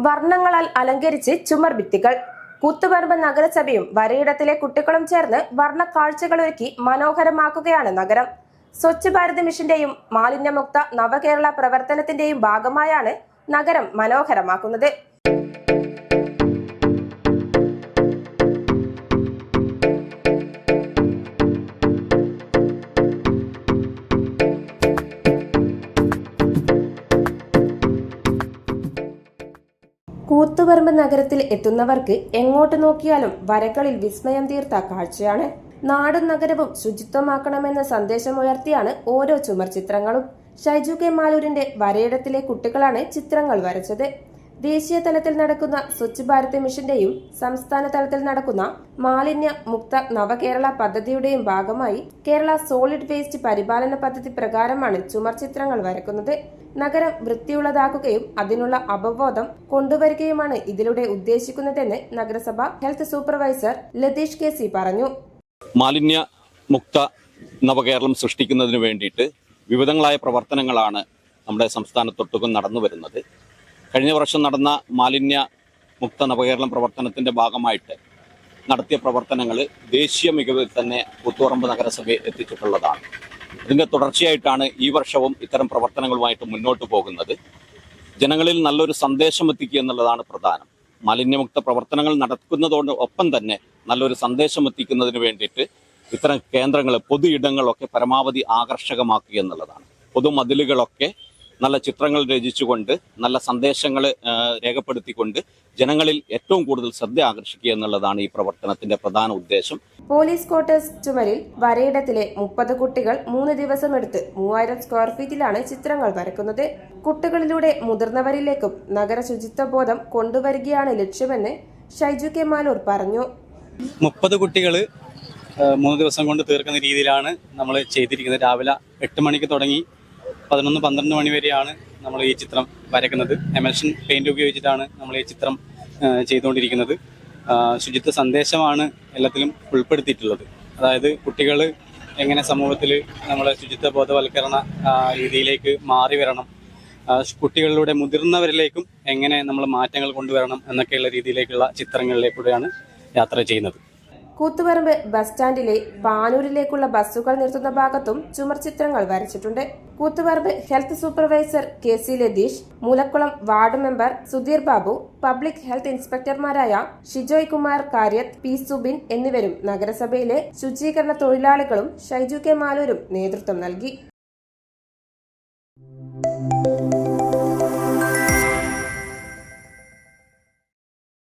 വർണ്ണങ്ങളാൽ അലങ്കരിച്ച് ചുമർ ഭിത്തികൾ. കൂത്തുപറമ്പ് നഗരസഭയും വരയിടത്തിലെ കുട്ടികളും ചേർന്ന് വർണ്ണ കാഴ്ചകളൊരുക്കി മനോഹരമാക്കുകയാണ് നഗരം. സ്വച്ഛ് ഭാരത് മിഷന്റെയും മാലിന്യമുക്ത നവകേരള പ്രവർത്തനത്തിന്റെയും ഭാഗമായാണ് നഗരം മനോഹരമാക്കുന്നത്. കൂത്തുപറമ്പ് നഗരത്തിൽ എത്തുന്നവർക്ക് എങ്ങോട്ട് നോക്കിയാലും വരകളിൽ വിസ്മയം തീർത്ത കാഴ്ചയാണ്. നാടും നഗരവും ശുചിത്വമാക്കണമെന്ന സന്ദേശമുയർത്തിയാണ് ഓരോ ചുമർ ചിത്രങ്ങളും. ഷൈജു കെ മാലൂരിന്റെ വരയിടത്തിലെ കുട്ടികളാണ് ചിത്രങ്ങൾ വരച്ചത്. ദേശീയ തലത്തിൽ നടക്കുന്ന സ്വച്ഛ് ഭാരത് മിഷന്റെയും സംസ്ഥാന തലത്തിൽ നടക്കുന്ന മാലിന്യ മുക്ത നവകേരള പദ്ധതിയുടെയും ഭാഗമായി കേരള സോളിഡ് വേസ്റ്റ് പരിപാലന പദ്ധതി പ്രകാരമാണ് ചുമർ ചിത്രങ്ങൾ വരക്കുന്നത്. നഗരം വൃത്തിയുള്ളതാക്കുകയും അതിനുള്ള അവബോധം കൊണ്ടുവരികയുമാണ് ഇതിലൂടെ ഉദ്ദേശിക്കുന്നതെന്ന് നഗരസഭ health supervisor Latheesh K C പറഞ്ഞു. മാലിന്യ മുക്ത നവകേരളം സൃഷ്ടിക്കുന്നതിന് വേണ്ടിയിട്ട് വിവിധങ്ങളായ പ്രവർത്തനങ്ങളാണ് നമ്മുടെ സംസ്ഥാനത്തൊട്ടുക്കും നടന്നു വരുന്നത്. കഴിഞ്ഞ വർഷം നടന്ന മാലിന്യ മുക്ത നവകേരളം പ്രവർത്തനത്തിന്റെ ഭാഗമായിട്ട് നടത്തിയ പ്രവർത്തനങ്ങൾ ദേശീയ മികവിൽ തന്നെ കൂത്തുപറമ്പ് നഗരസഭയെ എത്തിച്ചിട്ടുള്ളതാണ്. ഇതിന്റെ തുടർച്ചയായിട്ടാണ് ഈ വർഷവും ഇത്തരം പ്രവർത്തനങ്ങളുമായിട്ട് മുന്നോട്ട് പോകുന്നത്. ജനങ്ങളിൽ നല്ലൊരു സന്ദേശം എത്തിക്കുക എന്നുള്ളതാണ് പ്രധാനം. മാലിന്യമുക്ത പ്രവർത്തനങ്ങൾ നടക്കുന്നതോടൊപ്പം തന്നെ നല്ലൊരു സന്ദേശം എത്തിക്കുന്നതിന് വേണ്ടിയിട്ട് ഇത്തരം കേന്ദ്രങ്ങൾ, പൊതു ഇടങ്ങളൊക്കെ പരമാവധി ആകർഷകമാക്കുക എന്നുള്ളതാണ്. പൊതുമതിലുകളൊക്കെ നല്ല ചിത്രങ്ങൾ രചിച്ചുകൊണ്ട് നല്ല സന്ദേശങ്ങൾ രേഖപ്പെടുത്തിക്കൊണ്ട് ജനങ്ങളിൽ ഏറ്റവും കൂടുതൽ ശ്രദ്ധ ആകർഷിക്കുക എന്നുള്ളതാണ് ഈ പ്രവർത്തനത്തിന്റെ പ്രധാന ഉദ്ദേശം. പോലീസ് ക്വാർട്ടേഴ്സ് ചുമരിൽ വരയിടത്തിലെ 30 കുട്ടികൾ 3 ദിവസം എടുത്ത് 3000 സ്ക്വയർ ഫീറ്റിലാണ് ചിത്രങ്ങൾ വരക്കുന്നത്. കുട്ടികളിലൂടെ മുതിർന്നവരിലേക്കും നഗര ശുചിത്വ ബോധം കൊണ്ടുവരികയാണ് ലക്ഷ്യമെന്ന് ഷൈജു കെ മാലൂർ പറഞ്ഞു. 30 കുട്ടികൾ 3 ദിവസം കൊണ്ട് തീർക്കുന്ന രീതിയിലാണ് നമ്മൾ ചെയ്തിരിക്കുന്നത്. രാവിലെ 8 മണിക്ക് തുടങ്ങി 11-12 മണി വരെയാണ് നമ്മൾ ഈ ചിത്രം വരയ്ക്കുന്നത്. എമൽഷൻ പെയിന്റ് ഉപയോഗിച്ചിട്ടാണ് നമ്മൾ ഈ ചിത്രം ചെയ്തുകൊണ്ടിരിക്കുന്നത്. ശുചിത്വ സന്ദേശമാണ് എല്ലാത്തിലും ഉൾപ്പെടുത്തിയിട്ടുള്ളത്. അതായത് കുട്ടികൾ എങ്ങനെ സമൂഹത്തിൽ നമ്മളെ ശുചിത്വ ബോധവൽക്കരണ രീതിയിലേക്ക് മാറി വരണം, കുട്ടികളിലൂടെ മുതിർന്നവരിലേക്കും എങ്ങനെ നമ്മൾ മാറ്റങ്ങൾ കൊണ്ടുവരണം എന്നൊക്കെയുള്ള രീതിയിലേക്കുള്ള ചിത്രങ്ങളിലേക്കൂടെയാണ് യാത്ര ചെയ്യുന്നത്. കൂത്തുപറമ്പ് ബസ് സ്റ്റാൻഡിലെ പാനൂരിലേക്കുള്ള ബസ്സുകൾ നിർത്തുന്ന ഭാഗത്തും ചുമർ ചിത്രങ്ങൾ വരച്ചിട്ടുണ്ട്. Koothuparamba health supervisor K C Latheesh, Moolakkulam ward member Sudheer Babu, public health ഇൻസ്പെക്ടർമാരായ ഷിജോയ് കുമാർ കാര്യത്ത്, പി സുബിൻ എന്നിവരും നഗരസഭയിലെ ശുചീകരണ തൊഴിലാളികളും ഷൈജു കെ മാലൂരും നേതൃത്വം നൽകി.